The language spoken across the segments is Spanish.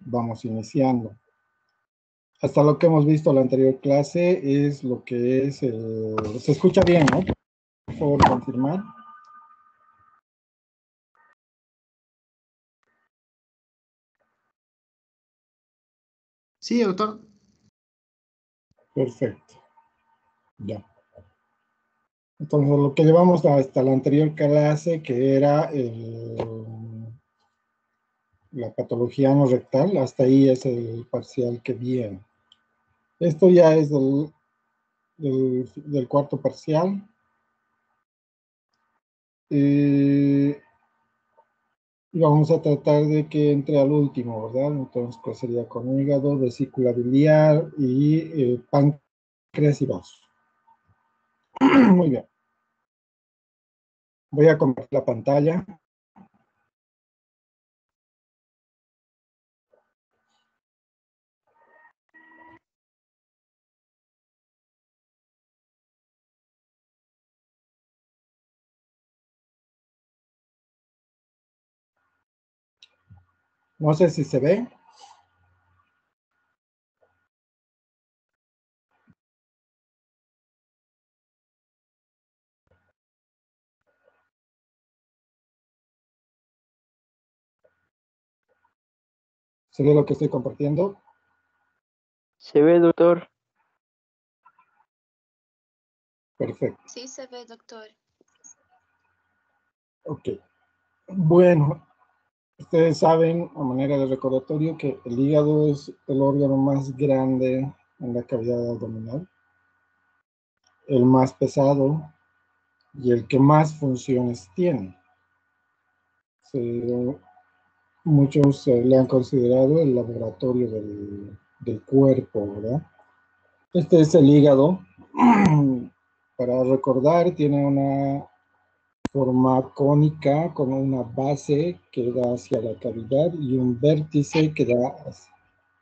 vamos iniciando. Hasta lo que hemos visto en la anterior clase es lo que es el... Se escucha bien, ¿no? Por favor, confirmar. Sí, doctor. Perfecto. Ya. Entonces, lo que llevamos hasta la anterior clase, que era la patología ano rectal, hasta ahí es el parcial que viene. Esto ya es del cuarto parcial. Y vamos a tratar de que entre al último, ¿verdad? Entonces, pues sería con hígado, vesícula biliar y páncreas y vasos. Muy bien. Voy a compartir la pantalla. No sé si se ve. ¿Se ve lo que estoy compartiendo? Se ve, doctor. Perfecto. Sí, se ve, doctor. Ok. Bueno, ustedes saben, a manera de recordatorio, que el hígado es el órgano más grande en la cavidad abdominal, el más pesado y el que más funciones tiene. Muchos le han considerado el laboratorio del cuerpo, ¿verdad? Este es el hígado. Para recordar, tiene una forma cónica con una base que da hacia la cavidad y un vértice que da hacia...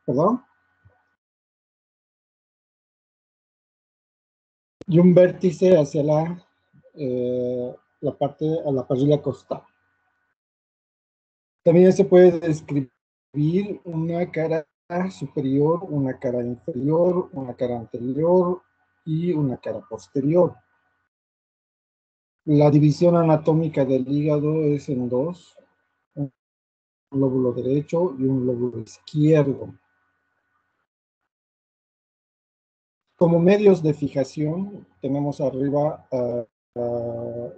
¿Perdón? Y un vértice hacia la parte, a la parrilla costal. También se puede describir una cara superior, una cara inferior, una cara anterior y una cara posterior. La división anatómica del hígado es en dos, un lóbulo derecho y un lóbulo izquierdo. Como medios de fijación, tenemos arriba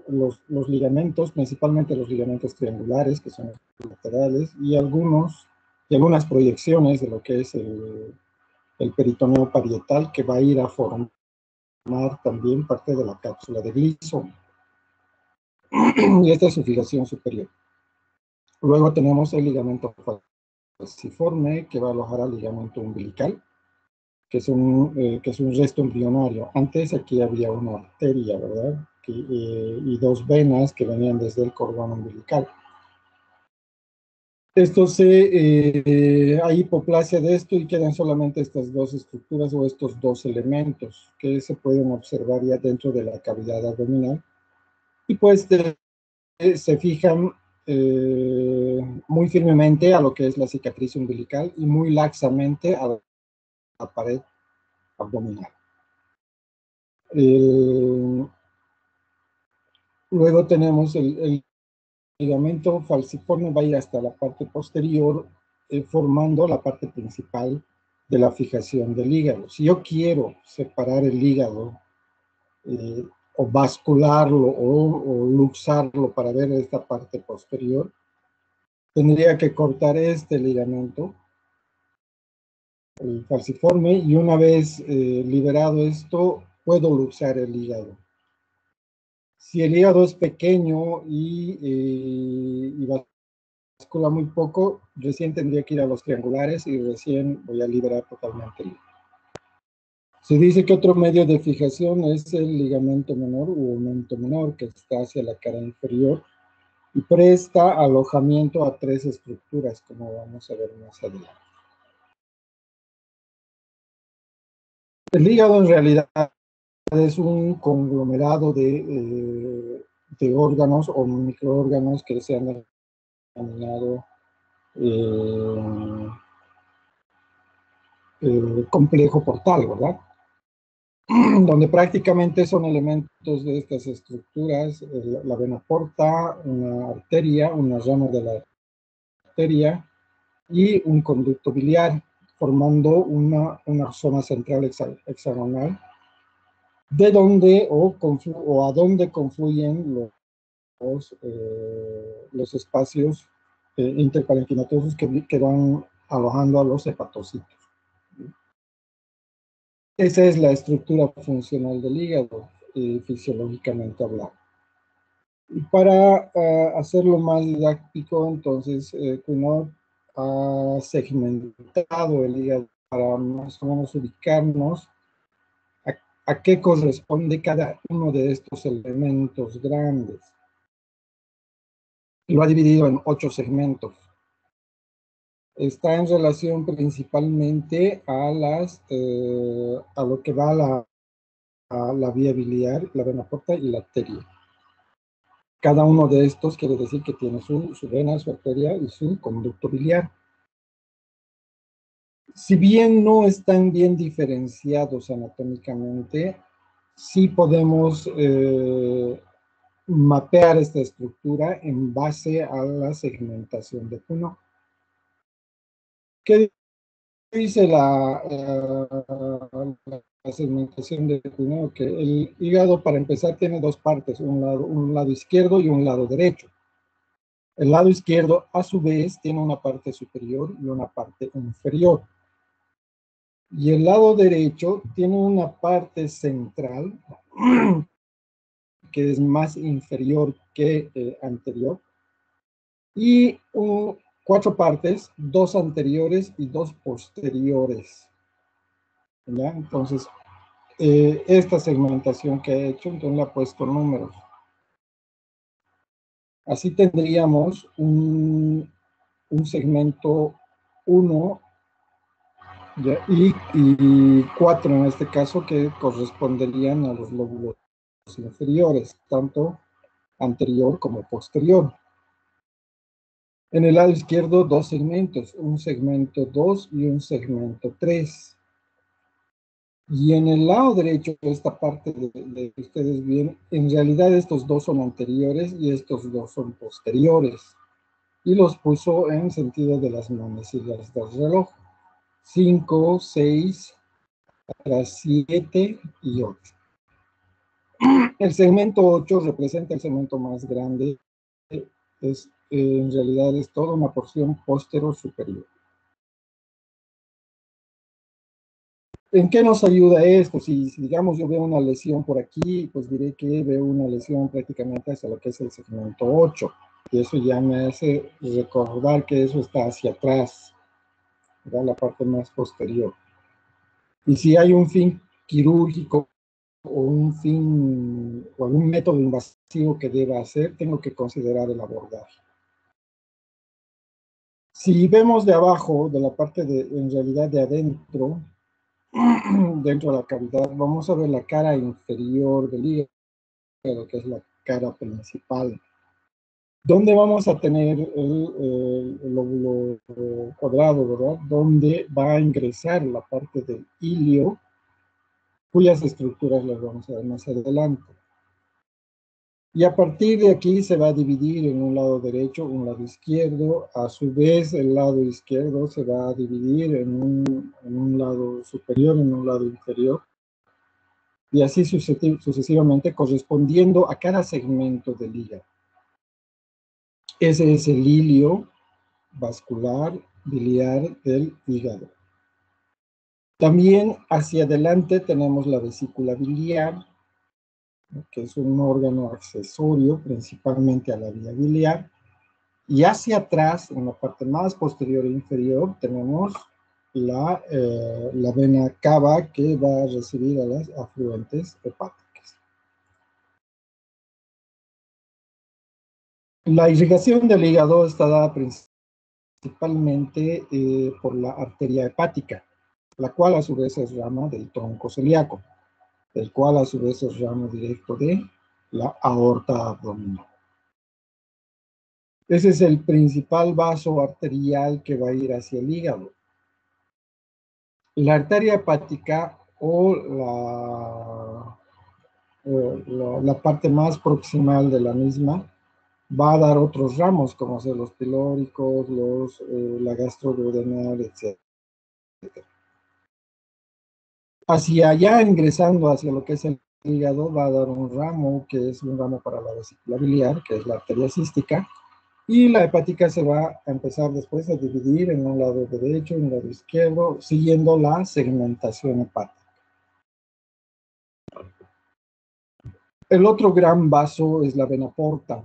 los ligamentos, principalmente los ligamentos triangulares, que son los laterales, y algunas proyecciones de lo que es el peritoneo parietal, que va a ir a formar también parte de la cápsula de Gleason. Y esta es su fijación superior. Luego tenemos el ligamento falciforme, que va a alojar al ligamento umbilical, que es un resto embrionario. Antes aquí había una arteria, ¿verdad? Y dos venas que venían desde el cordón umbilical. Hay hipoplasia de esto y quedan solamente estas dos estructuras o estos dos elementos que se pueden observar ya dentro de la cavidad abdominal. Y pues se fijan muy firmemente a lo que es la cicatriz umbilical y muy laxamente a la pared abdominal. Luego tenemos el ligamento falciforme, va a ir hasta la parte posterior, formando la parte principal de la fijación del hígado. Si yo quiero separar el hígado o bascularlo o luxarlo para ver esta parte posterior, tendría que cortar este ligamento, el falciforme, y una vez liberado esto, puedo luxar el hígado. Si el hígado es pequeño y bascula muy poco, recién tendría que ir a los triangulares y recién voy a liberar totalmente el hígado. Se dice que otro medio de fijación es el ligamento menor u aumento menor, que está hacia la cara inferior y presta alojamiento a tres estructuras, como vamos a ver más adelante. El hígado en realidad es un conglomerado de órganos o microórganos que se han denominado complejo portal, ¿verdad? Donde prácticamente son elementos de estas estructuras, la vena porta, una arteria, una rama de la arteria y un conducto biliar, formando una zona central hexagonal, de donde o a donde confluyen los espacios interparenquimatosos que van alojando a los hepatocitos. Esa es la estructura funcional del hígado, fisiológicamente hablando. Y para hacerlo más didáctico, entonces, Cuno ha segmentado el hígado para más o menos ubicarnos a qué corresponde cada uno de estos elementos grandes. Lo ha dividido en 8 segmentos. Está en relación principalmente a lo que va a la vía biliar, la vena porta y la arteria. Cada uno de estos quiere decir que tiene su vena, su arteria y su conducto biliar. Si bien no están bien diferenciados anatómicamente, sí podemos mapear esta estructura en base a la segmentación de Cuno. ¿Qué dice la segmentación de Cuno? Que el hígado, para empezar, tiene dos partes, un lado izquierdo y un lado derecho. El lado izquierdo, a su vez, tiene una parte superior y una parte inferior. Y el lado derecho tiene una parte central que es más inferior que anterior, y 4 partes, 2 anteriores y 2 posteriores. ¿Ya? Entonces, esta segmentación que he hecho, entonces la he puesto números. Así tendríamos un segmento 1 y 4 en este caso, que corresponderían a los lóbulos inferiores, tanto anterior como posterior. En el lado izquierdo, 2 segmentos, un segmento 2 y un segmento 3. Y en el lado derecho, esta parte de ustedes ven, en realidad estos 2 son anteriores y estos 2 son posteriores. Y los puso en sentido de las manecillas del reloj. 5, 6, 7 y 8. El segmento 8 representa el segmento más grande. En realidad es toda una porción postero-superior. ¿En qué nos ayuda esto? Si digamos yo veo una lesión por aquí, pues diré que veo una lesión prácticamente hacia lo que es el segmento 8. Y eso ya me hace recordar que eso está hacia atrás, ¿verdad? La parte más posterior. Y si hay un fin quirúrgico o un fin o algún método invasivo que deba hacer, tengo que considerar el abordaje. Si vemos de abajo, de la parte en realidad de adentro, dentro de la cavidad, vamos a ver la cara inferior del hígado, que es la cara principal, donde vamos a tener el lóbulo cuadrado, ¿verdad? Donde va a ingresar la parte del ilio, cuyas estructuras las vamos a ver más adelante. Y a partir de aquí se va a dividir en un lado derecho, un lado izquierdo. A su vez, el lado izquierdo se va a dividir en un lado superior, en un lado inferior. Y así sucesivamente, correspondiendo a cada segmento del hígado. Ese es el ilio vascular biliar del hígado. También hacia adelante tenemos la vesícula biliar, que es un órgano accesorio principalmente a la vía biliar. Y hacia atrás, en la parte más posterior e inferior, tenemos la vena cava, que va a recibir a las afluentes hepáticas. La irrigación del hígado está dada principalmente por la arteria hepática, la cual a su vez es rama del tronco celíaco, el cual a su vez es ramo directo de la aorta abdominal. Ese es el principal vaso arterial que va a ir hacia el hígado. La arteria hepática o la parte más proximal de la misma va a dar otros ramos, como ser los pilóricos, la gastroduodenal, etc. Hacia allá, ingresando hacia lo que es el hígado, va a dar un ramo, que es un ramo para la vesícula biliar, que es la arteria cística, y la hepática se va a empezar después a dividir en un lado derecho, en un lado izquierdo, siguiendo la segmentación hepática. El otro gran vaso es la vena porta.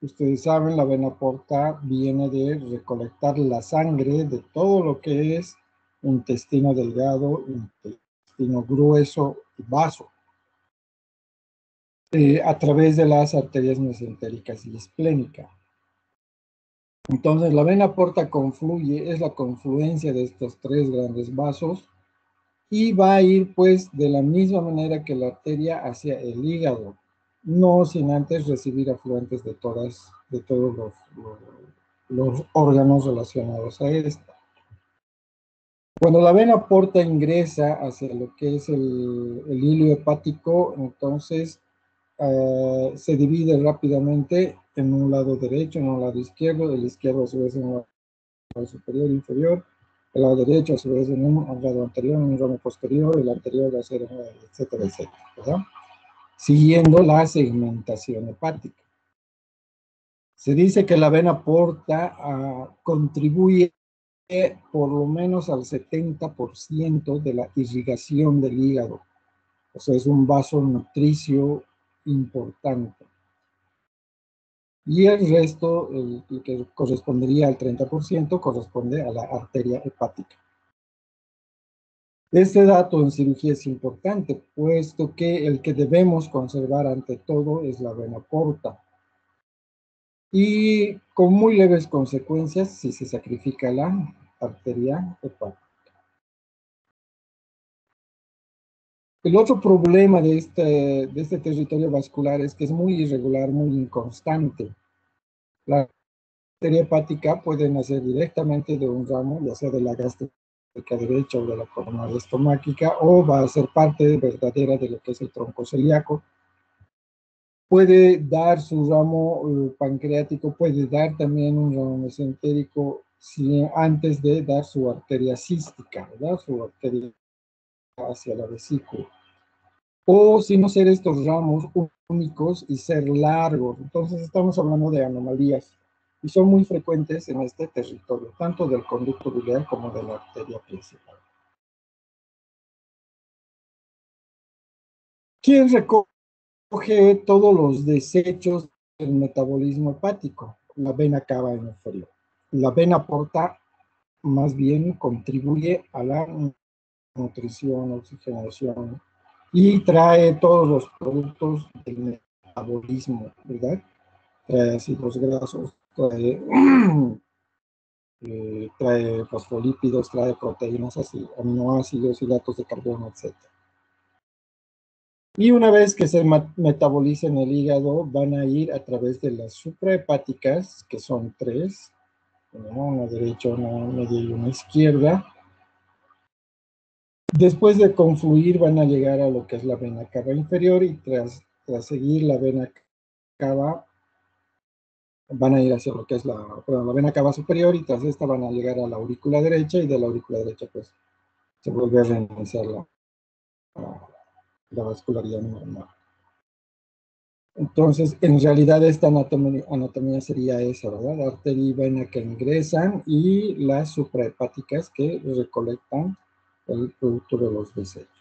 Ustedes saben, la vena porta viene de recolectar la sangre de todo lo que es intestino delgado, intestino grueso y vaso, a través de las arterias mesentéricas y esplénicas. Entonces, la vena porta confluye, es la confluencia de estos tres grandes vasos y va a ir pues de la misma manera que la arteria hacia el hígado, no sin antes recibir afluentes de todos los órganos relacionados a esta. Cuando la vena porta ingresa hacia lo que es el hilo hepático, entonces se divide rápidamente en un lado derecho, en un lado izquierdo, el izquierdo a su vez en un lado superior e inferior, el lado derecho a su vez en un lado anterior, en un ramo posterior, el anterior va a ser, etcétera, etcétera, ¿verdad? Siguiendo la segmentación hepática. Se dice que la vena porta contribuye por lo menos al 70% de la irrigación del hígado. O sea, es un vaso nutricio importante. Y el resto, el que correspondería al 30%, corresponde a la arteria hepática. Este dato en cirugía es importante, puesto que el que debemos conservar ante todo es la vena porta. Y con muy leves consecuencias si se sacrifica la arteria hepática. El otro problema de este territorio vascular es que es muy irregular, muy inconstante. La arteria hepática puede nacer directamente de un ramo, ya sea de la gástrica derecha o de la coronaria estomáquica, o va a ser parte verdadera de lo que es el tronco celíaco. Puede dar su ramo pancreático, puede dar también un ramo mesentérico antes de dar su arteria cística, ¿verdad? Su arteria hacia la vesícula. O si no ser estos ramos únicos y ser largos. Entonces estamos hablando de anomalías y son muy frecuentes en este territorio, tanto del conducto biliar como de la arteria principal. ¿Quién recoge todos los desechos del metabolismo hepático? La vena cava inferior. La vena porta más bien contribuye a la nutrición, oxigenación y trae todos los productos del metabolismo, ¿verdad? Trae ácidos grasos, trae fosfolípidos, trae proteínas, así, aminoácidos, hidratos de carbono, etc. Y una vez que se metaboliza en el hígado, van a ir a través de las suprahepáticas, que son tres, una derecha, una media y una izquierda. Después de confluir van a llegar a lo que es la vena cava inferior y tras seguir la vena cava van a ir hacia lo que es la vena cava superior y tras esta van a llegar a la aurícula derecha y de la aurícula derecha pues se vuelve a reiniciar la vascularidad normal. Entonces, en realidad esta anatomía sería esa, ¿verdad? Arteria y vena que ingresan y las suprahepáticas que recolectan el producto de los desechos.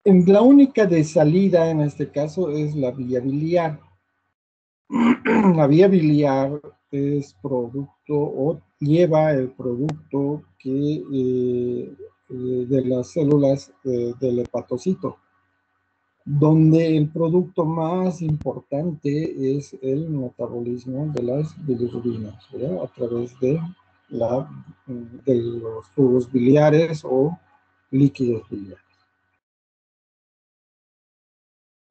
La única de salida en este caso es la vía biliar. La vía biliar es producto o lleva el producto de las células del hepatocito, donde el producto más importante es el metabolismo de las bilirrubinas, ¿verdad? A través de los tubos biliares o líquidos biliares.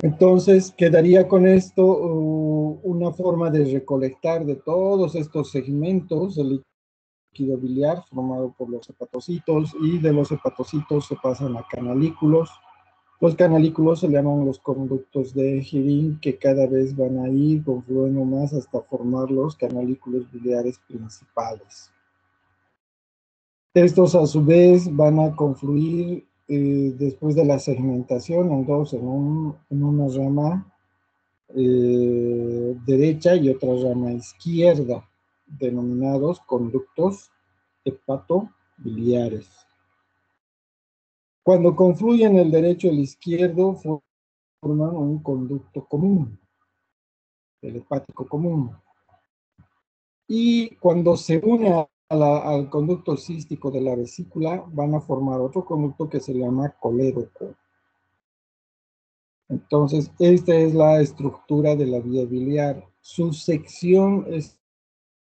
Entonces, quedaría con esto una forma de recolectar de todos estos segmentos el líquido biliar formado por los hepatocitos, y de los hepatocitos se pasan a canalículos. Los canalículos se llaman los conductos de Hering, que cada vez van a ir confluyendo más hasta formar los canalículos biliares principales. Estos a su vez van a confluir después de la segmentación en dos, en una rama derecha y otra rama izquierda, denominados conductos hepatobiliares. Cuando confluyen el derecho y el izquierdo, forman un conducto común, el hepático común. Y cuando se une al conducto cístico de la vesícula, van a formar otro conducto que se llama colédoco. Entonces, esta es la estructura de la vía biliar. Su sección es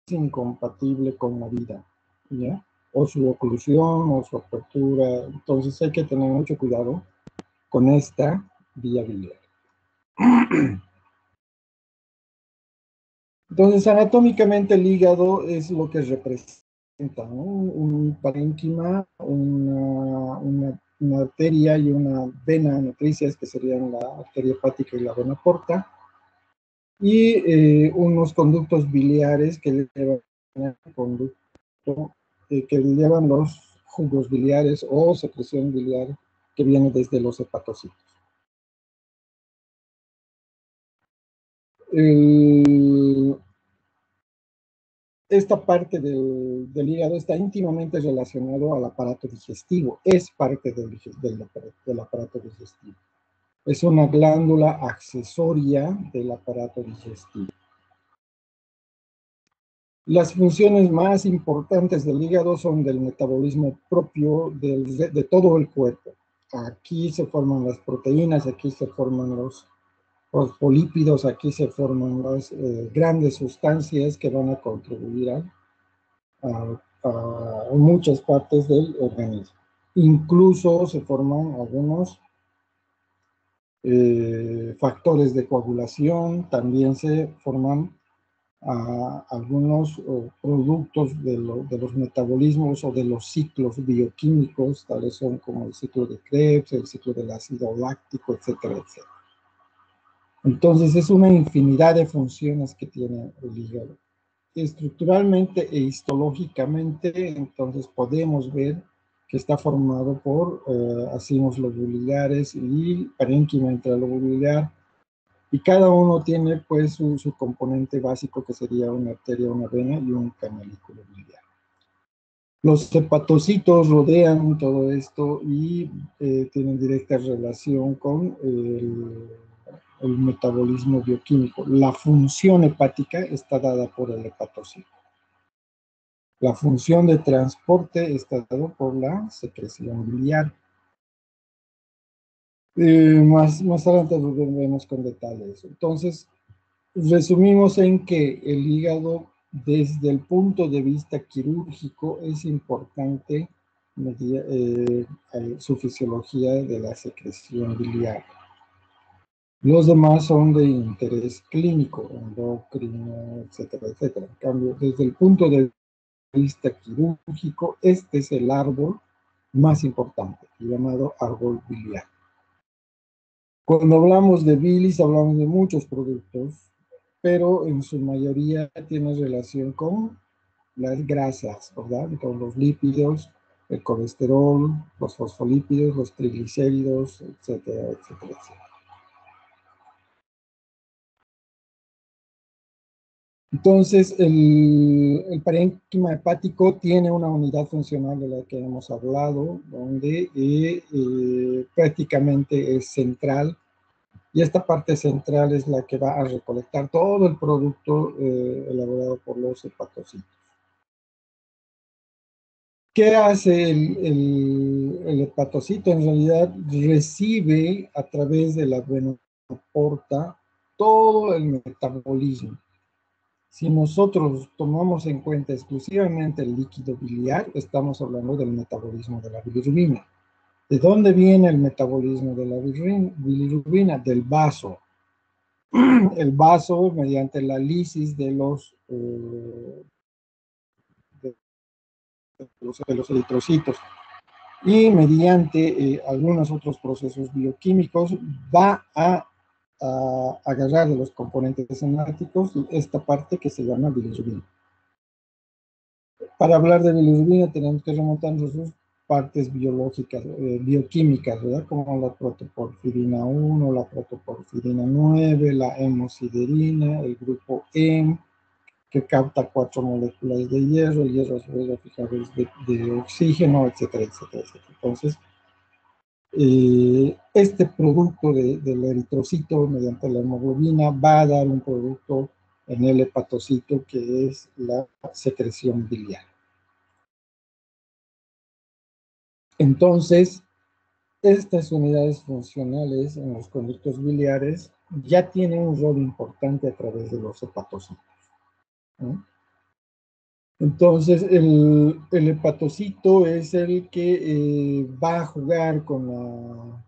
incompatible con la vida, ¿ya? O su oclusión o su apertura. Entonces, hay que tener mucho cuidado con esta vía biliar. Entonces, anatómicamente el hígado es lo que representa, ¿no? Un parénquima, una arteria y una vena nutricias, que serían la arteria hepática y la vena porta, y unos conductos biliares que llevan los jugos biliares o secreción biliar que viene desde los hepatocitos. Esta parte del hígado está íntimamente relacionado al aparato digestivo, es parte del aparato digestivo. Es una glándula accesoria del aparato digestivo. Las funciones más importantes del hígado son del metabolismo propio de todo el cuerpo. Aquí se forman las proteínas, aquí se forman los fosfolípidos, aquí se forman las grandes sustancias que van a contribuir a muchas partes del organismo. Incluso se forman algunos factores de coagulación, también se forman algunos productos de los metabolismos o de los ciclos bioquímicos, tales son como el ciclo de Krebs, el ciclo del ácido láctico, etcétera, etcétera. Entonces es una infinidad de funciones que tiene el hígado. Estructuralmente e histológicamente, entonces podemos ver que está formado por racimos lobulares y parénquima intralobular, y cada uno tiene pues su componente básico, que sería una arteria, una vena y un canalículo biliar. Los hepatocitos rodean todo esto y tienen directa relación con el metabolismo bioquímico. La función hepática está dada por el hepatocito. La función de transporte está dada por la secreción biliar. Más adelante lo veremos con detalles. Entonces, resumimos en que el hígado, desde el punto de vista quirúrgico, es importante su fisiología de la secreción biliar. Los demás son de interés clínico, endocrino, etcétera, etcétera. En cambio, desde el punto de vista quirúrgico, este es el árbol más importante, llamado árbol biliar. Cuando hablamos de bilis, hablamos de muchos productos, pero en su mayoría tiene relación con las grasas, ¿verdad? Con los lípidos, el colesterol, los fosfolípidos, los triglicéridos, etcétera, etcétera, etcétera. Entonces, el parénquima hepático tiene una unidad funcional de la que hemos hablado, donde prácticamente es central, y esta parte central es la que va a recolectar todo el producto elaborado por los hepatocitos. ¿Qué hace el hepatocito? En realidad recibe a través de la vena porta todo el metabolismo. Si nosotros tomamos en cuenta exclusivamente el líquido biliar, estamos hablando del metabolismo de la bilirrubina. ¿De dónde viene el metabolismo de la bilirrubina? Del vaso. el vaso mediante la lisis de los eritrocitos y mediante algunos otros procesos bioquímicos va a agarrar de los componentes enzimáticos esta parte que se llama bilirrubina. Para hablar de bilirrubina tenemos que remontarnos a sus partes biológicas, bioquímicas, ¿verdad? Como la protoporfirina 1, la protoporfirina 9, la hemosiderina, el grupo heme, que capta 4 moléculas de hierro, el hierro a su vez fijadores de oxígeno, etcétera, etcétera, etcétera. Entonces, este producto del eritrocito mediante la hemoglobina va a dar un producto en el hepatocito que es la secreción biliar. Entonces, estas unidades funcionales en los conductos biliares ya tienen un rol importante a través de los hepatocitos, ¿no? Entonces, el hepatocito es el que va a jugar con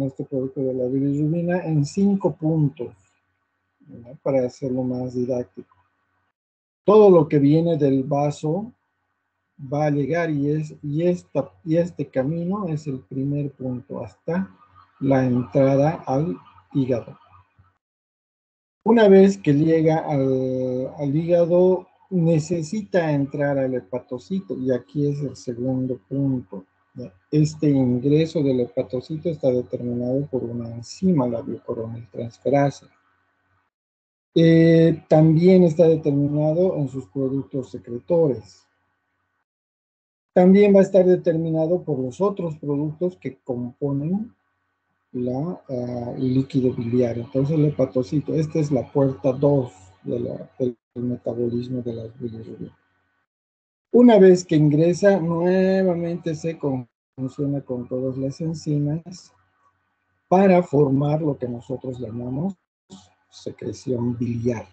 este producto de la bilirrubina en 5 puntos, ¿no? Para hacerlo más didáctico. Todo lo que viene del vaso va a llegar y este camino es el primer punto hasta la entrada al hígado. Una vez que llega al hígado, necesita entrar al hepatocito y aquí es el segundo punto. Este ingreso del hepatocito está determinado por una enzima, la biocoroniltransferasa. También está determinado en sus productos secretores. También va a estar determinado por los otros productos que componen el líquido biliar. Entonces el hepatocito, esta es la puerta 2 del metabolismo de las bilirrubinas. Una vez que ingresa, nuevamente se funciona con todas las enzimas para formar lo que nosotros llamamos secreción biliar.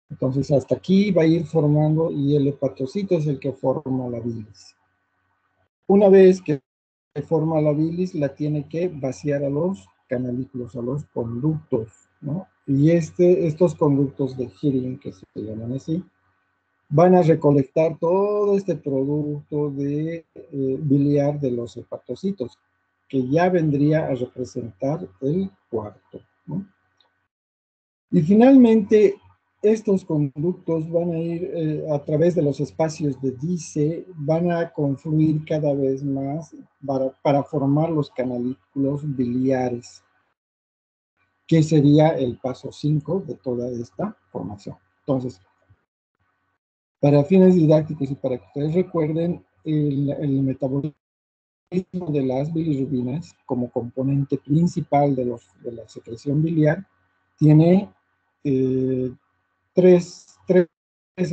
Entonces hasta aquí va a ir formando y el hepatocito es el que forma la bilis. Una vez que forma la bilis, la tiene que vaciar a los canalículos, a los conductos, ¿no? Y estos conductos de Heering, que se llaman así, van a recolectar todo este producto de biliar de los hepatocitos, que ya vendría a representar el cuarto, ¿no? Y finalmente, estos conductos van a ir a través de los espacios de Dice, van a confluir cada vez más para formar los canalículos biliares, que sería el paso 5 de toda esta formación. Entonces, para fines didácticos y para que ustedes recuerden, el metabolismo de las bilirrubinas como componente principal de la secreción biliar tiene tres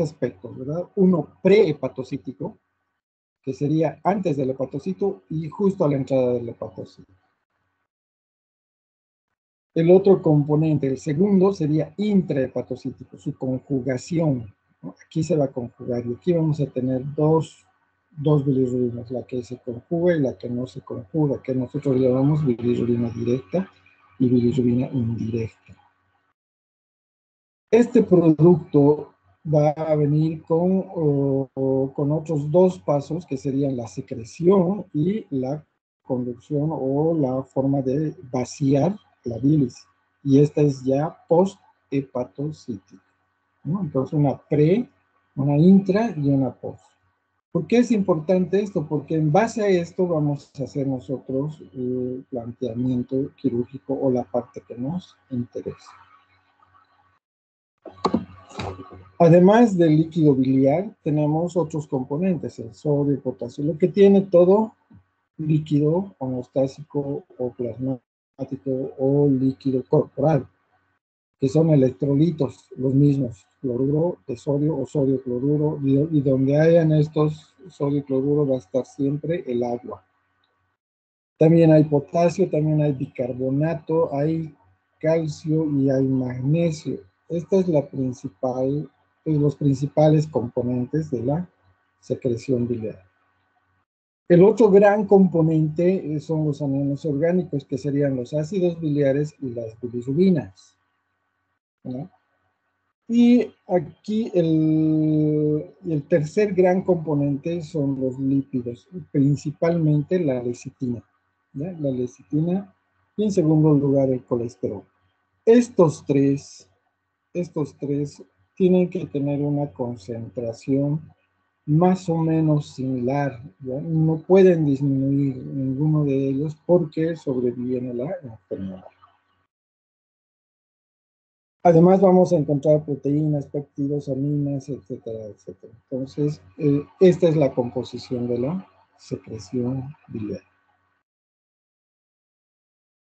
aspectos, ¿verdad? Uno prehepatocítico, que sería antes del hepatocito y justo a la entrada del hepatocito. El otro componente, el segundo, sería intrahepatocítico, su conjugación, ¿no? Aquí se va a conjugar y aquí vamos a tener dos bilirrubinas, la que se conjuga y la que no se conjuga, que nosotros llamamos bilirrubina directa y bilirrubina indirecta. Este producto va a venir con otros 2 pasos que serían la secreción y la conducción o la forma de vaciar la bilis. Y esta es ya post-hepatocítica, ¿no? Entonces una intra y una post. ¿Por qué es importante esto? Porque en base a esto vamos a hacer nosotros el planteamiento quirúrgico o la parte que nos interesa. Además del líquido biliar, tenemos otros componentes, el sodio, el potasio, lo que tiene todo líquido homeostásico o plasmático o líquido corporal, que son electrolitos, los mismos, cloruro de sodio o sodio cloruro, y donde hayan estos sodio cloruro va a estar siempre el agua. También hay potasio, también hay bicarbonato, hay calcio y hay magnesio. Esta es los principales componentes de la secreción biliar. El otro gran componente son los aniones orgánicos, que serían los ácidos biliares y las bilirrubinas. ¿no? Y aquí el tercer gran componente son los lípidos, principalmente la lecitina, ¿ya? La lecitina y en segundo lugar el colesterol. Estos tres tienen que tener una concentración más o menos similar, ¿ya? No pueden disminuir ninguno de ellos porque sobreviene la enfermedad. Además vamos a encontrar proteínas, péptidos, aminas, etcétera, etcétera. Entonces, esta es la composición de la secreción biliar.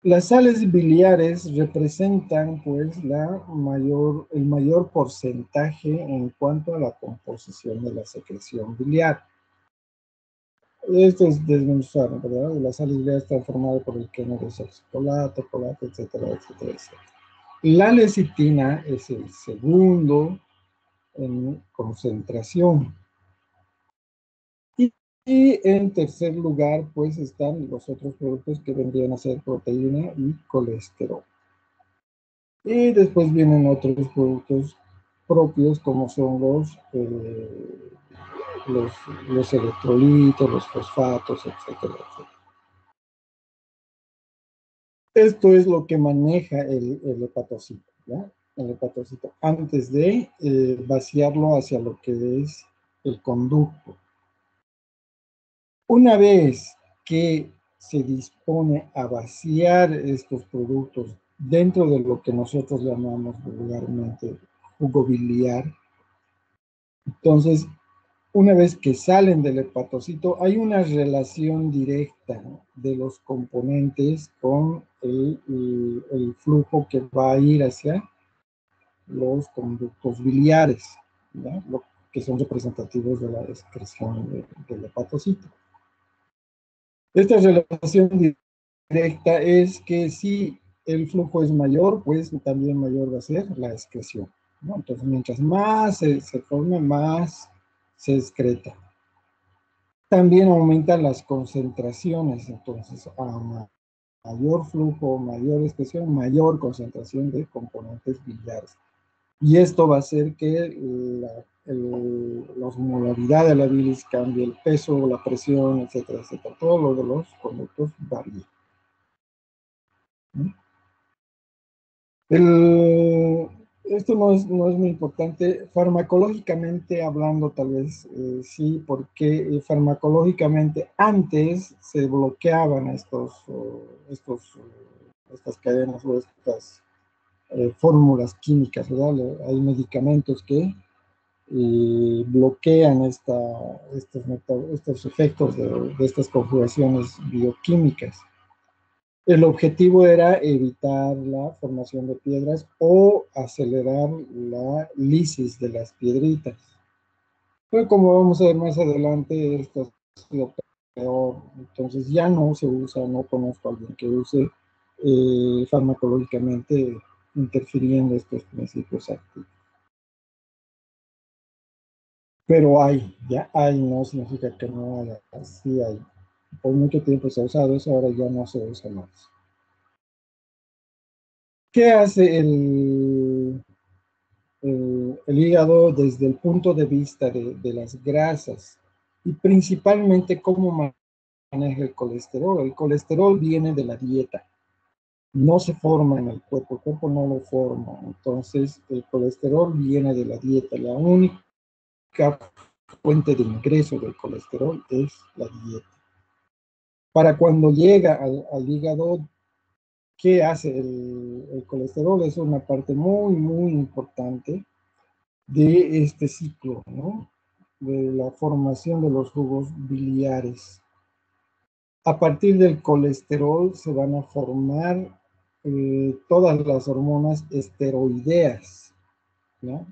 Las sales biliares representan, pues, el mayor porcentaje en cuanto a la composición de la secreción biliar. Esto es desmenuzado, ¿verdad? Las sales biliares están formadas por el queno de oxalato, folato, etcétera, etcétera, etcétera. La lecitina es el segundo en concentración. Y en tercer lugar, pues están los otros productos que vendrían a ser proteína y colesterol. Y después vienen otros productos propios como son los electrolitos, los fosfatos, etcétera, etcétera. Esto es lo que maneja el hepatocito, ¿ya? El hepatocito, antes de vaciarlo hacia lo que es el conducto. Una vez que se dispone a vaciar estos productos dentro de lo que nosotros llamamos vulgarmente jugo biliar, entonces, una vez que salen del hepatocito, hay una relación directa de los componentes con el flujo que va a ir hacia los conductos biliares, ¿ya? Lo que son representativos de la excreción del hepatocito. Esta relación directa es que si el flujo es mayor, pues también mayor va a ser la excreción, ¿no? Entonces, mientras más se forma, más se excreta. También aumentan las concentraciones, entonces a mayor flujo, mayor excreción, mayor concentración de componentes biliares. Y esto va a hacer que la osmolaridad de la bilis cambie, el peso, la presión, etcétera, etcétera. Todo lo de los conductos varía. Esto no es muy importante. Farmacológicamente hablando, tal vez sí, porque farmacológicamente antes se bloqueaban estas cadenas o estas fórmulas químicas, ¿verdad? Hay medicamentos que bloquean estos efectos de estas conjugaciones bioquímicas. El objetivo era evitar la formación de piedras o acelerar la lisis de las piedritas. Pero como vamos a ver más adelante, esto ha sido peor. Entonces ya no se usa, no conozco a alguien que use farmacológicamente interfiriendo estos principios activos. Pero ya hay, no significa que no haya, sí hay. Por mucho tiempo se ha usado eso, ahora ya no se usa más. ¿Qué hace el hígado desde el punto de vista de las grasas? Y principalmente cómo maneja el colesterol. El colesterol viene de la dieta, no se forma en el cuerpo no lo forma. Entonces, el colesterol viene de la dieta. La única fuente de ingreso del colesterol es la dieta. Para cuando llega al hígado, ¿qué hace el colesterol? Es una parte muy, muy importante de este ciclo, ¿no? De la formación de los jugos biliares. A partir del colesterol se van a formar todas las hormonas esteroideas, ¿no?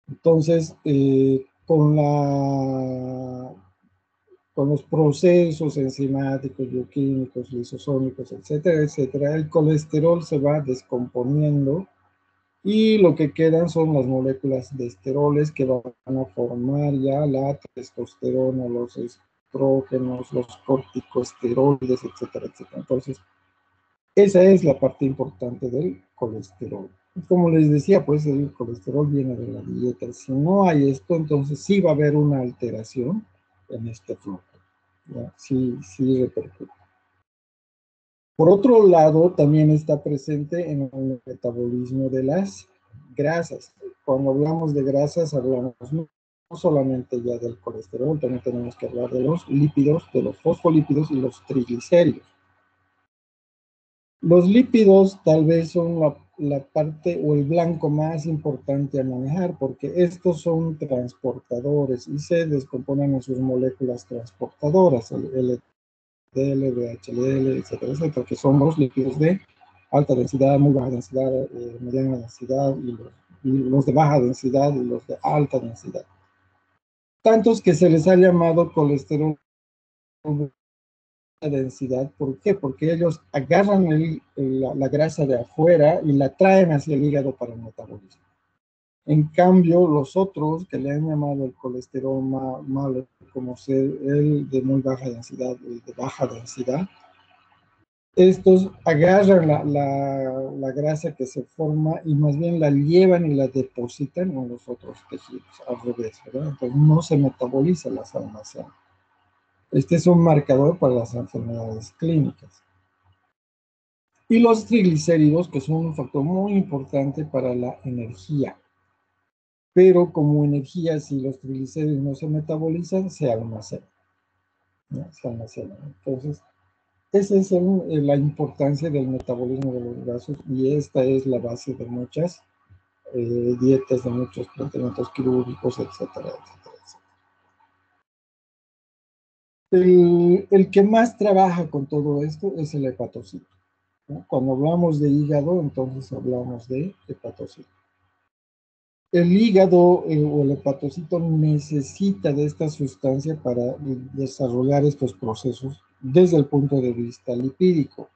Entonces, con los procesos enzimáticos, bioquímicos, lisosómicos, etcétera, etcétera, el colesterol se va descomponiendo y lo que quedan son las moléculas de esteroles que van a formar ya la testosterona, los estrógenos, los corticosteroides, etcétera, etcétera. Entonces, esa es la parte importante del colesterol. Como les decía, pues el colesterol viene de la dieta. Si no hay esto, entonces sí va a haber una alteración en este flujo. ¿Ya? Sí, sí repercute. Por otro lado, también está presente en el metabolismo de las grasas. Cuando hablamos de grasas, hablamos no solamente ya del colesterol, también tenemos que hablar de los lípidos, de los fosfolípidos y los triglicéridos. Los lípidos tal vez son la parte o el blanco más importante a manejar porque estos son transportadores y se descomponen en sus moléculas transportadoras, el LDL, VHDL, etcétera, etcétera, que son los lípidos de alta densidad, muy baja densidad, mediana densidad y los de baja densidad y los de alta densidad. Tantos que se les ha llamado colesterol densidad. ¿Por qué? Porque ellos agarran la grasa de afuera y la traen hacia el hígado para el metabolismo. En cambio, los otros que le han llamado el colesterol malo, como ser el de muy baja densidad, el de baja densidad, estos agarran la grasa que se forma y más bien la llevan y la depositan en los otros tejidos, al revés, ¿verdad? Entonces no se metaboliza, las almacenan. Este es un marcador para las enfermedades clínicas. Y los triglicéridos, que son un factor muy importante para la energía. Pero como energía, si los triglicéridos no se metabolizan, se almacenan. ¿No? Se almacenan. Entonces, esa es la importancia del metabolismo de los grasas y esta es la base de muchas dietas, de muchos tratamientos quirúrgicos, etcétera, etcétera, etcétera. El que más trabaja con todo esto es el hepatocito, ¿no? Cuando hablamos de hígado, entonces hablamos de hepatocito. El hígado o el hepatocito necesita de esta sustancia para desarrollar estos procesos desde el punto de vista lipídico.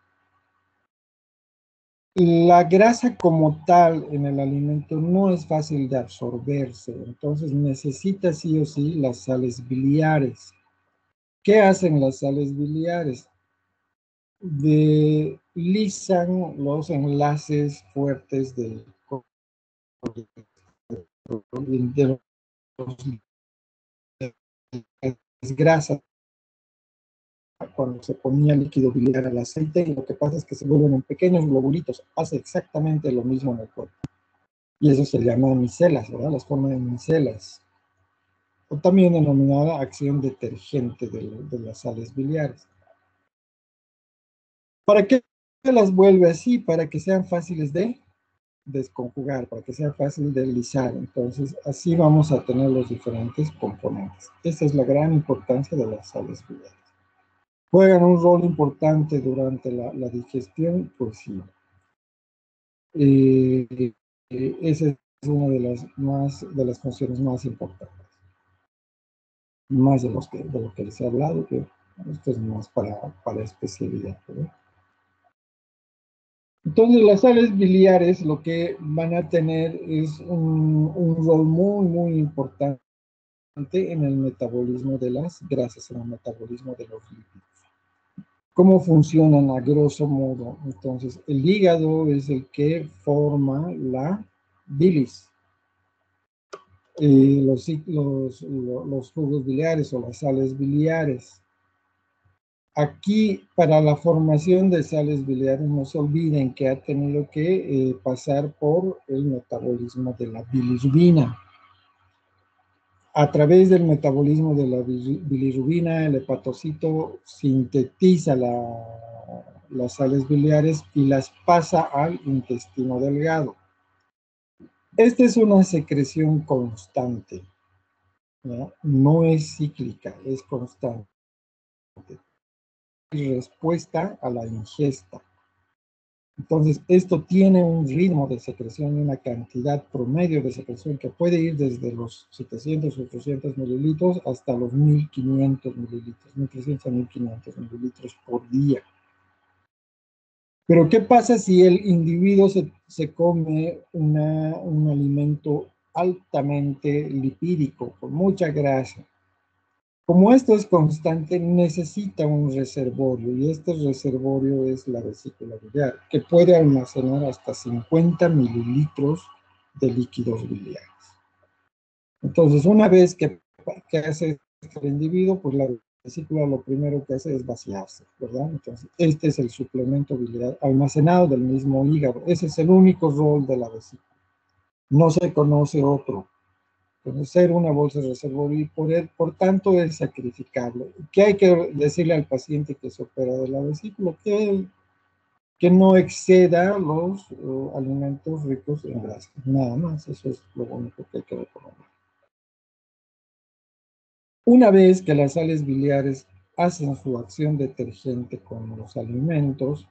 La grasa como tal en el alimento no es fácil de absorberse, entonces necesita sí o sí las sales biliares. ¿Qué hacen las sales biliares? Lisan los enlaces fuertes de las grasas cuando se ponía líquido biliar al aceite y lo que pasa es que se vuelven en pequeños globulitos, hace exactamente lo mismo en el cuerpo. Y eso se llama micelas, ¿verdad? Las formas de micelas. O también denominada acción detergente de las sales biliares. ¿Para qué las vuelve así? Para que sean fáciles de desconjugar, para que sea fácil de lisar. Entonces, así vamos a tener los diferentes componentes. Esa es la gran importancia de las sales biliares. ¿Juegan un rol importante durante la digestión? Pues sí. Esa es una de las funciones más importantes. Más de lo que les he hablado, que esto es más para especialidad, ¿verdad? Entonces, las sales biliares lo que van a tener es un rol muy, muy importante en el metabolismo de las grasas, en el metabolismo de los lípidos. ¿Cómo funcionan a grosso modo? Entonces, el hígado es el que forma la bilis. Los jugos biliares o las sales biliares. Aquí, para la formación de sales biliares, no se olviden que ha tenido que pasar por el metabolismo de la bilirrubina. A través del metabolismo de la bilirrubina, el hepatocito sintetiza las sales biliares y las pasa al intestino delgado. Esta es una secreción constante, ¿no? No es cíclica, es constante. Respuesta a la ingesta. Entonces, esto tiene un ritmo de secreción y una cantidad promedio de secreción que puede ir desde los 700 o 800 mililitros hasta los 1500 mililitros, 1300 a 1500 mililitros por día. Pero, ¿qué pasa si el individuo se come un alimento altamente lipídico, con mucha grasa? Como esto es constante, necesita un reservorio, y este reservorio es la vesícula biliar, que puede almacenar hasta 50 mililitros de líquidos biliares. Entonces, una vez que hace el individuo, pues la vesícula lo primero que hace es vaciarse, ¿verdad? Entonces, este es el suplemento biliar almacenado del mismo hígado. Ese es el único rol de la vesícula. No se conoce otro. Entonces, ser una bolsa de reservorio y por tanto es sacrificable. ¿Qué hay que decirle al paciente que se opera de la vesícula? Que no exceda los alimentos ricos en grasa. Nada más, eso es lo único que hay que recomendar. Una vez que las sales biliares hacen su acción detergente con los alimentos,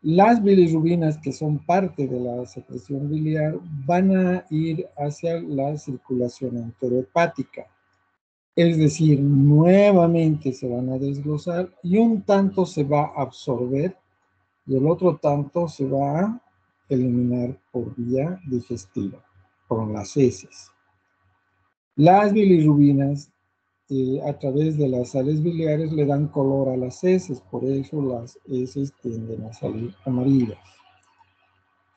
las bilirrubinas, que son parte de la secreción biliar, van a ir hacia la circulación enterohepática. Es decir, nuevamente se van a desglosar y un tanto se va a absorber y el otro tanto se va a eliminar por vía digestiva, con las heces. Las bilirrubinas a través de las sales biliares le dan color a las heces, por eso las heces tienden a salir amarillas.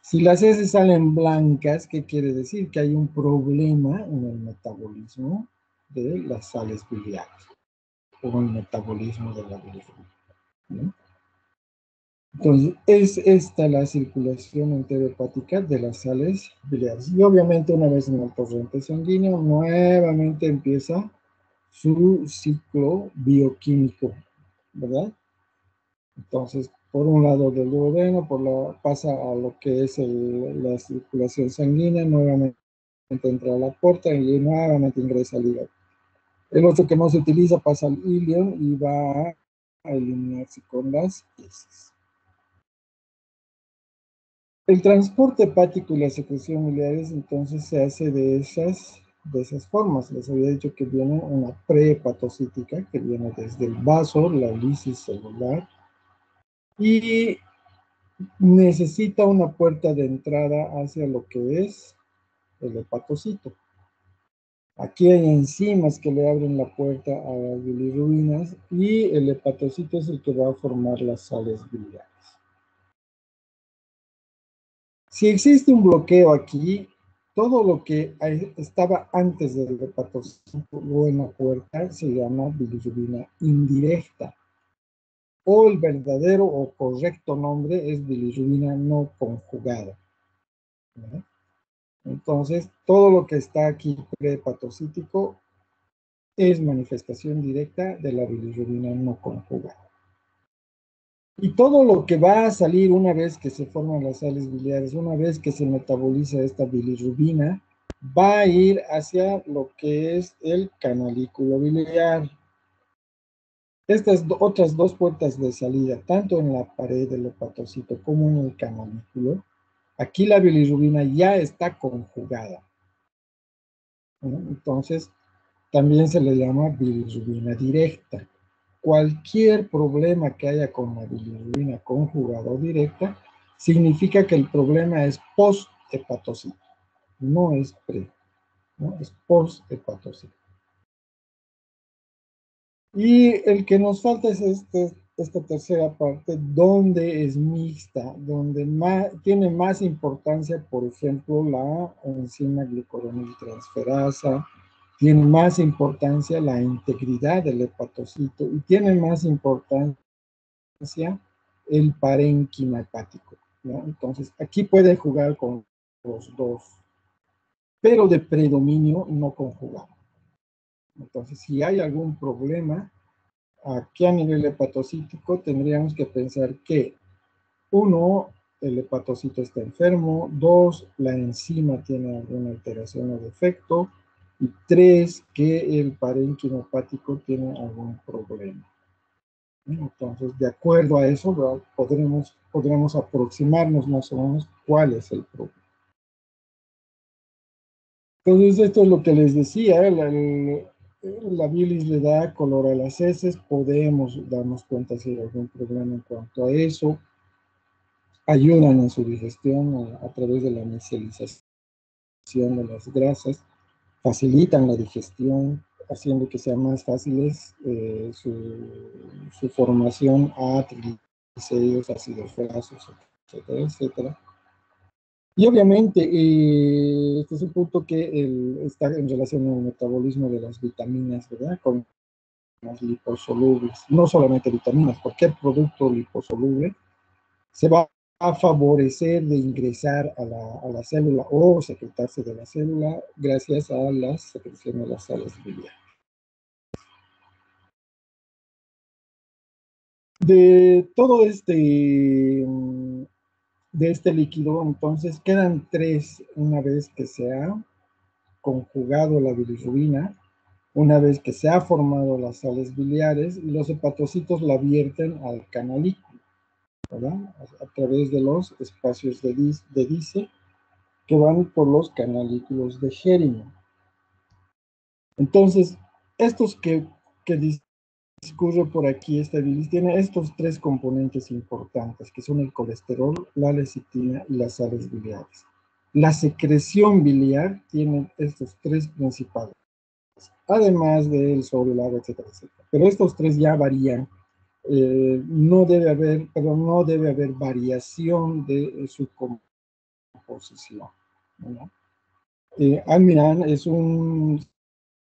Si las heces salen blancas, ¿qué quiere decir? Que hay un problema en el metabolismo de las sales biliares o el metabolismo de la bilirrubina, ¿no? Entonces, es esta la circulación enterohepática de las sales biliares. Y obviamente una vez en el torrente sanguíneo, nuevamente empieza su ciclo bioquímico, ¿verdad? Entonces, por un lado del duodeno, pasa a lo que es la circulación sanguínea, nuevamente entra a la porta y nuevamente ingresa al hígado. El otro que no se utiliza pasa al ilion y va a eliminarse con las heces. El transporte hepático y la secreción biliares entonces se hace de esas formas. Les había dicho que viene una prehepatocítica, que viene desde el vaso, la lisis celular, y necesita una puerta de entrada hacia lo que es el hepatocito. Aquí hay enzimas que le abren la puerta a las bilirrubinas y el hepatocito es el que va a formar las sales biliares. Si existe un bloqueo aquí, todo lo que estaba antes del hepatocito o en la puerta se llama bilirrubina indirecta. O el verdadero o correcto nombre es bilirrubina no conjugada, ¿no? Entonces, todo lo que está aquí prehepatocítico es manifestación directa de la bilirrubina no conjugada. Y todo lo que va a salir una vez que se forman las sales biliares, una vez que se metaboliza esta bilirrubina, va a ir hacia lo que es el canalículo biliar. Estas otras dos puertas de salida, tanto en la pared del hepatocito como en el canalículo, aquí la bilirrubina ya está conjugada, ¿no? Entonces, también se le llama bilirrubina directa. Cualquier problema que haya con la bilirrubina conjugada o directa, significa que el problema es post-hepatocito, no es pre, ¿no? Es post-hepatocito. Y el que nos falta es esta tercera parte, donde es mixta, donde tiene más importancia, por ejemplo, la enzima glicoroniltransferasa, tiene más importancia la integridad del hepatocito y tiene más importancia el parénquima hepático, ¿no? Entonces, aquí puede jugar con los dos, pero de predominio no conjugado. Entonces, si hay algún problema, aquí a nivel hepatocítico tendríamos que pensar que, uno, el hepatocito está enfermo, dos, la enzima tiene alguna alteración o defecto, y tres, que el parénquima hepático tiene algún problema. Entonces, de acuerdo a eso, ¿verdad? podremos aproximarnos más o menos cuál es el problema. Entonces, esto es lo que les decía, la bilis le da color a las heces, podemos darnos cuenta si hay algún problema en cuanto a eso, ayudan en su digestión a través de la micelización de las grasas, facilitan la digestión, haciendo que sea más fáciles su formación a triglicéridos, ácidos grasos, etcétera, etcétera. Y obviamente, este es un punto que está en relación al metabolismo de las vitaminas, ¿verdad? Con las liposolubles, no solamente vitaminas, cualquier producto liposoluble se va a favorecer de ingresar a la célula o secretarse de la célula gracias a la secreción de las sales biliares. De todo de este líquido, entonces, quedan tres una vez que se ha conjugado la bilirrubina, una vez que se ha formado las sales biliares, y los hepatocitos la vierten al canalículo, ¿verdad? A través de los espacios de Dice que van por los canalículos de Hering. Entonces, estos que discurre por aquí, esta bilis, tiene estos tres componentes importantes, que son el colesterol, la lecitina y las sales biliares. La secreción biliar tiene estos tres principales, además del sodio, el agua, etcétera, etcétera. Pero estos tres ya varían. No debe haber variación de su composición, ¿no? Almirán es un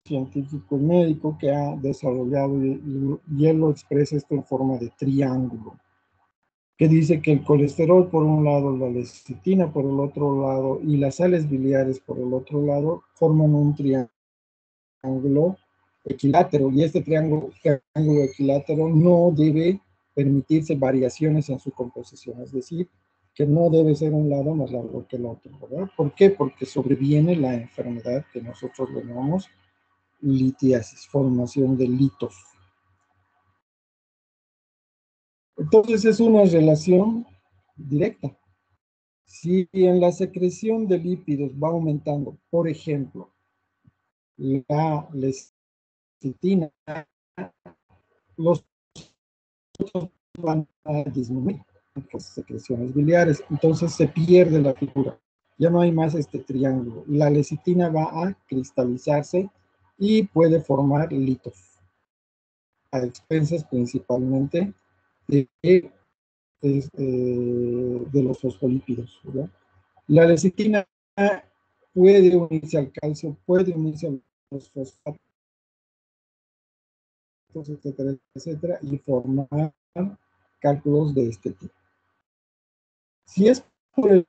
científico médico que ha desarrollado y él lo expresa esto en forma de triángulo, que dice que el colesterol por un lado, la lecitina por el otro lado y las sales biliares por el otro lado forman un triángulo equilátero, y este triángulo equilátero no debe permitirse variaciones en su composición, es decir, que no debe ser un lado más largo que el otro, ¿verdad? ¿Por qué? Porque sobreviene la enfermedad que nosotros llamamos litiasis, formación de litos. Entonces es una relación directa. Si en la secreción de lípidos va aumentando, por ejemplo, la lecitina, los otros van a disminuir las secreciones biliares, entonces se pierde la figura. Ya no hay más este triángulo. La lecitina va a cristalizarse y puede formar litos, a expensas principalmente de de los fosfolípidos, ¿verdad? La lecitina puede unirse al calcio, puede unirse a los fosfatos, etcétera, etcétera, y formar cálculos de este tipo. Si es por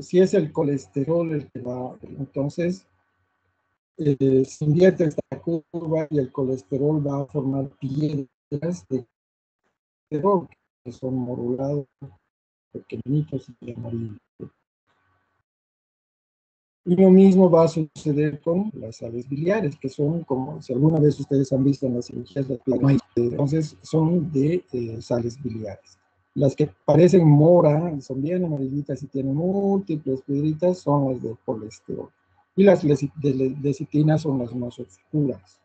si es el colesterol el que va, entonces se invierte esta curva y el colesterol va a formar piedras de colesterol que son modulados, pequeñitos y amarillos. Y lo mismo va a suceder con las sales biliares, que son como, si alguna vez ustedes han visto en las cirugías de plasma, entonces son de sales biliares. Las que parecen mora, son bien amarillitas y tienen múltiples piedritas, son las de colesterol. Y las de lecitina son las más oscuras.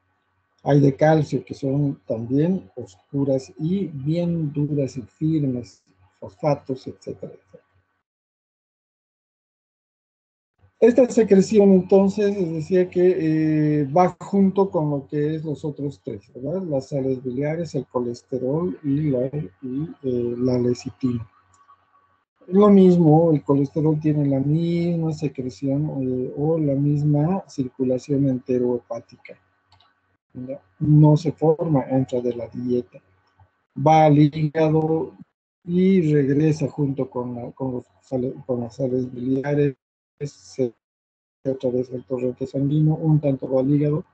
Hay de calcio que son también oscuras y bien duras y firmes, fosfatos, etcétera, etcétera. Esta secreción, entonces, les decía que va junto con lo que es los otros tres, ¿verdad? Las sales biliares, el colesterol y la lecitina. Lo mismo, el colesterol tiene la misma secreción o la misma circulación enterohepática, ¿verdad? No se forma, entra de la dieta. Va al hígado y regresa junto con las sales biliares, otra vez el torrente sanguíneo, un tanto va al hígado,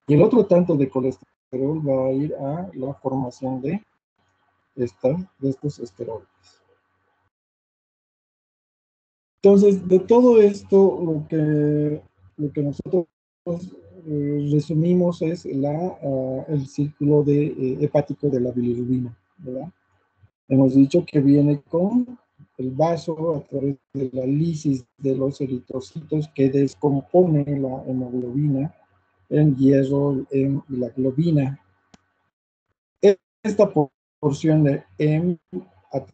y el otro tanto de colesterol va a ir a la formación de estos esteroides. Entonces, de todo esto, lo que nosotros resumimos es el círculo hepático de la bilirrubina, ¿verdad? Hemos dicho que viene con el vaso a través de la lisis de los eritrocitos que descompone la hemoglobina en hierro, en la globina. Esta porción de M a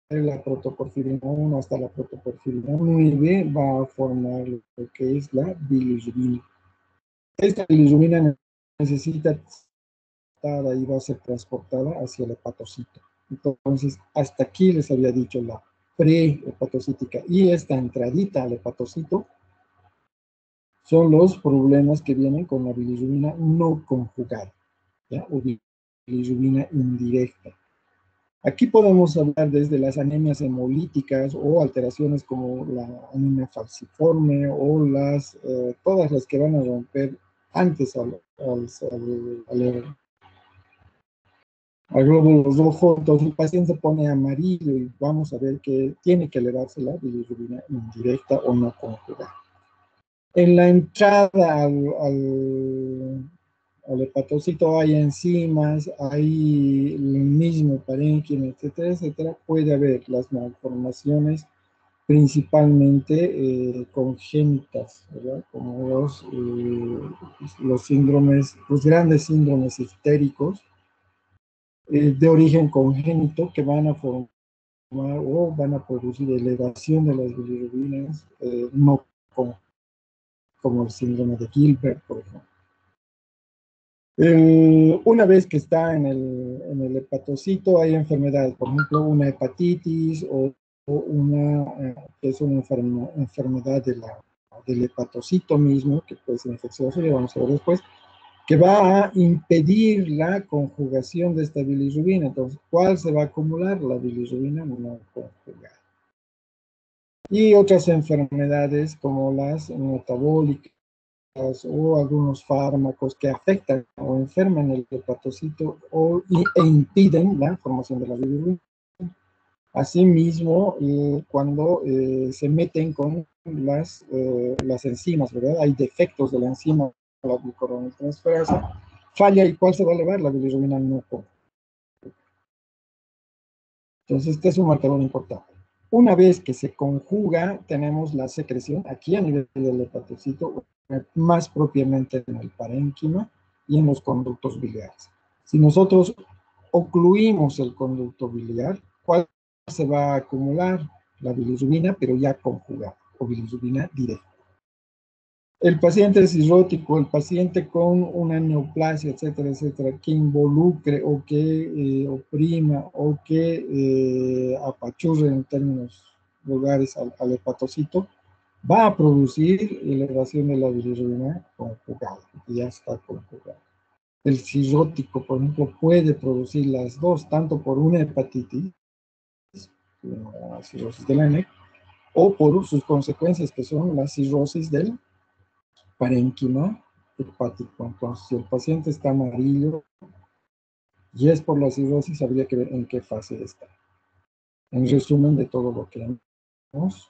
la protoporfirina 1 hasta la protoporfirina 9 va a formar lo que es la bilirrubina. Esta bilirrubina necesita estar ahí, va a ser transportada hacia el hepatocito. Entonces, hasta aquí les había dicho la pre-hepatocítica y esta entradita al hepatocito son los problemas que vienen con la bilirrubina no conjugada, ¿ya? O bilirrubina indirecta. Aquí podemos hablar desde las anemias hemolíticas o alteraciones como la anemia falciforme o todas las que van a romper antes al glóbulo rojo. Entonces el paciente se pone amarillo y vamos a ver que tiene que elevarse la bilirrubina indirecta o no conjugada. En la entrada al hepatocito hay enzimas, hay el mismo parénquima, etcétera, etcétera. Puede haber las malformaciones principalmente congénitas, ¿verdad? Como los síndromes, los grandes síndromes histéricos de origen congénito que van a formar o van a producir elevación de las bilirrubinas, no como el síndrome de Gilbert, por ejemplo. Una vez que está en el hepatocito, hay enfermedades, por ejemplo, una hepatitis o que es una enfermedad del hepatocito mismo, que puede ser infecciosa, y vamos a ver después, que va a impedir la conjugación de esta bilirrubina. Entonces, ¿cuál se va a acumular? La bilirrubina no conjugada. Y otras enfermedades como las metabólicas, o algunos fármacos que afectan o enferman el hepatocito e impiden la formación de la bilirrubina. Asimismo, cuando se meten con las enzimas, ¿verdad? Hay defectos de la enzima, la glucuroniltransferasa, falla y ¿cuál se va a elevar? La bilirrubina no conjuga. Entonces, este es un marcador importante. Una vez que se conjuga, tenemos la secreción aquí a nivel del hepatocito, más propiamente en el parénquima y en los conductos biliares. Si nosotros ocluimos el conducto biliar, ¿cuál se va a acumular? La bilirrubina, pero ya conjugada, o bilirrubina directa. El paciente cirrótico, el paciente con una neoplasia, etcétera, etcétera, que involucre o que oprima o que apachurre en términos vulgares al hepatocito, va a producir elevación de la bilirrubina conjugada, que ya está conjugada. El cirrótico, por ejemplo, puede producir las dos, tanto por una hepatitis, la cirrosis del NEC, o por sus consecuencias, que son la cirrosis del parénquima hepático. Entonces, si el paciente está amarillo y es por la cirrosis, habría que ver en qué fase está. En resumen de todo lo que hemos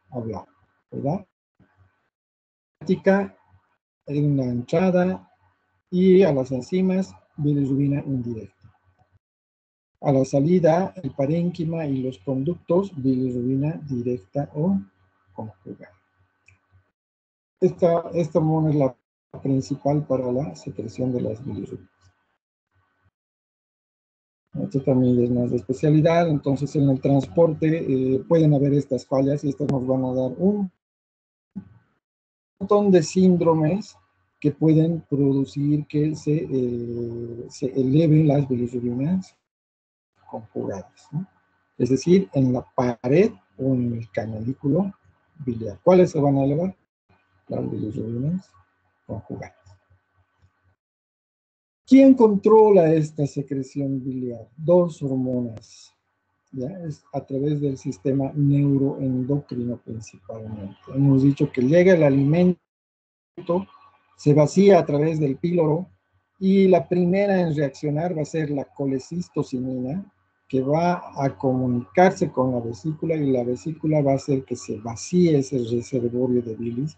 hablado, ¿verdad? En la entrada y a las enzimas, bilirrubina indirecta. A la salida, el parénquima y los conductos, bilirrubina directa o conjugada. Esta hormona es la principal para la secreción de las bilirrubinas. Esto también es más de especialidad. Entonces, en el transporte pueden haber estas fallas y estas nos van a dar un montón de síndromes que pueden producir que se eleven las bilirrubinas conjugadas, ¿no? Es decir, en la pared o en el canalículo biliar. ¿Cuáles se van a elevar? Las bilirrubinas conjugadas. ¿Quién controla esta secreción biliar? Dos hormonas. ¿Ya? Es a través del sistema neuroendocrino principalmente. Hemos dicho que llega el alimento, se vacía a través del píloro y la primera en reaccionar va a ser la colecistocinina, que va a comunicarse con la vesícula y la vesícula va a hacer que se vacíe ese reservorio de bilis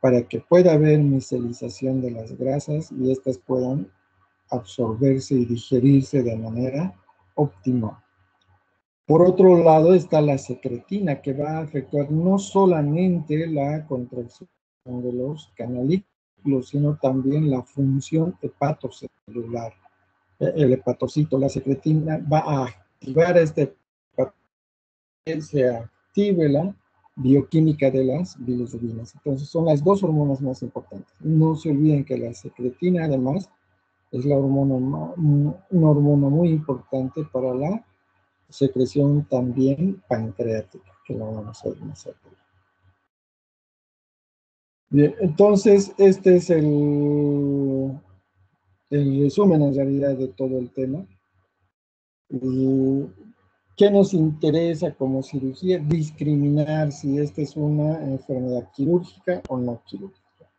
para que pueda haber micelización de las grasas y estas puedan absorberse y digerirse de manera óptima. Por otro lado está la secretina, que va a afectar no solamente la contracción de los canalículos, sino también la función hepatocelular. El hepatocito, la secretina, va a activar este se active la bioquímica de las bilirrubinas. Entonces son las dos hormonas más importantes. No se olviden que la secretina además es la hormona, una hormona muy importante para la secreción también pancreática, que la vamos a ver más adelante. Bien, entonces este es el resumen en realidad de todo el tema. Y ¿qué nos interesa como cirugía? Discriminar si esta es una enfermedad quirúrgica o no quirúrgica.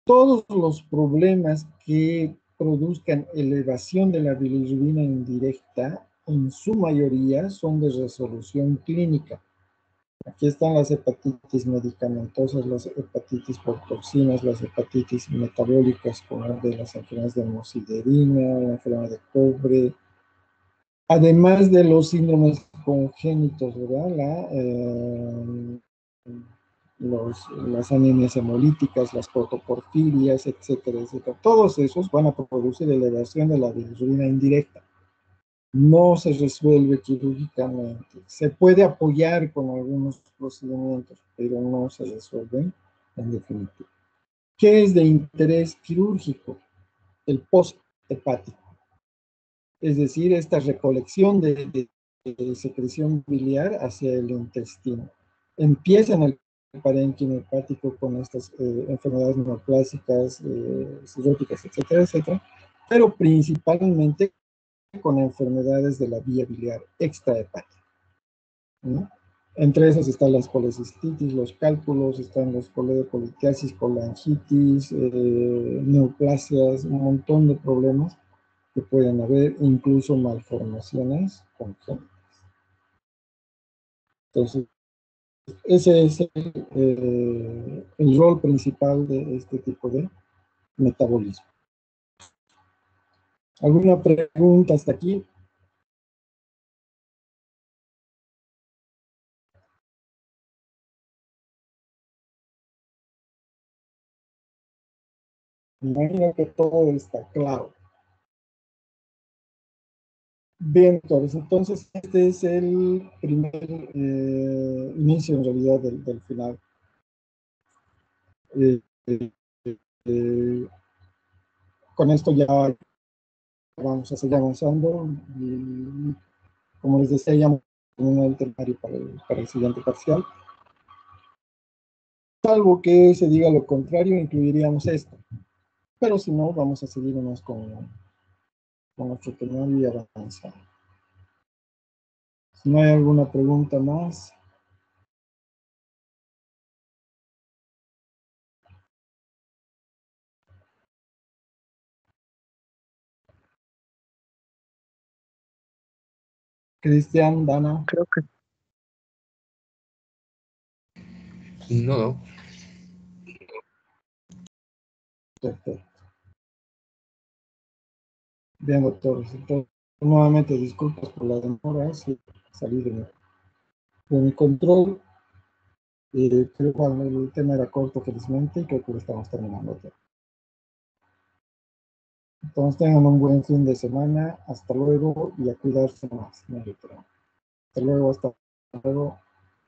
Todos los problemas que produzcan elevación de la bilirrubina indirecta, en su mayoría son de resolución clínica. Aquí están las hepatitis medicamentosas, las hepatitis por toxinas, las hepatitis metabólicas, como de las enfermedades de hemosiderina, la enfermedad de cobre, además de los síndromes congénitos, ¿verdad? Las anemias hemolíticas, las protoporfirias, etcétera, etcétera. Todos esos van a producir elevación de la bilirrubina indirecta. No se resuelve quirúrgicamente. Se puede apoyar con algunos procedimientos, pero no se resuelven en definitiva. ¿Qué es de interés quirúrgico? El post-hepático. Es decir, esta recolección de secreción biliar hacia el intestino. Empieza en el parénquima hepático con estas enfermedades neoplásicas, cirróticas, etcétera, etcétera, pero principalmente con enfermedades de la vía biliar extrahepática, ¿no? Entre esas están las colecistitis, los cálculos, están los coledocolitiasis, colangitis, neoplasias, un montón de problemas que pueden haber, incluso malformaciones congénitas. Entonces, ese es el rol principal de este tipo de metabolismo. ¿Alguna pregunta hasta aquí? Me imagino que todo está claro. Bien, entonces este es el primer inicio en realidad del final. Eh, eh, eh, con esto ya vamos a seguir avanzando y, como les decía, ya un temario para el siguiente parcial. Salvo que se diga lo contrario, incluiríamos esto. Pero si no, vamos a seguirnos con nuestro temario y avanzar. Si no hay alguna pregunta más. Cristian, Dana. Creo que No. Perfecto. Bien, doctores. Entonces, nuevamente disculpas por la demora, sí, salí de mi control. Creo que el tema era corto, felizmente, y creo que lo estamos terminando. Entonces, tengan un buen fin de semana. Hasta luego y a cuidarse más. Hasta luego, hasta luego.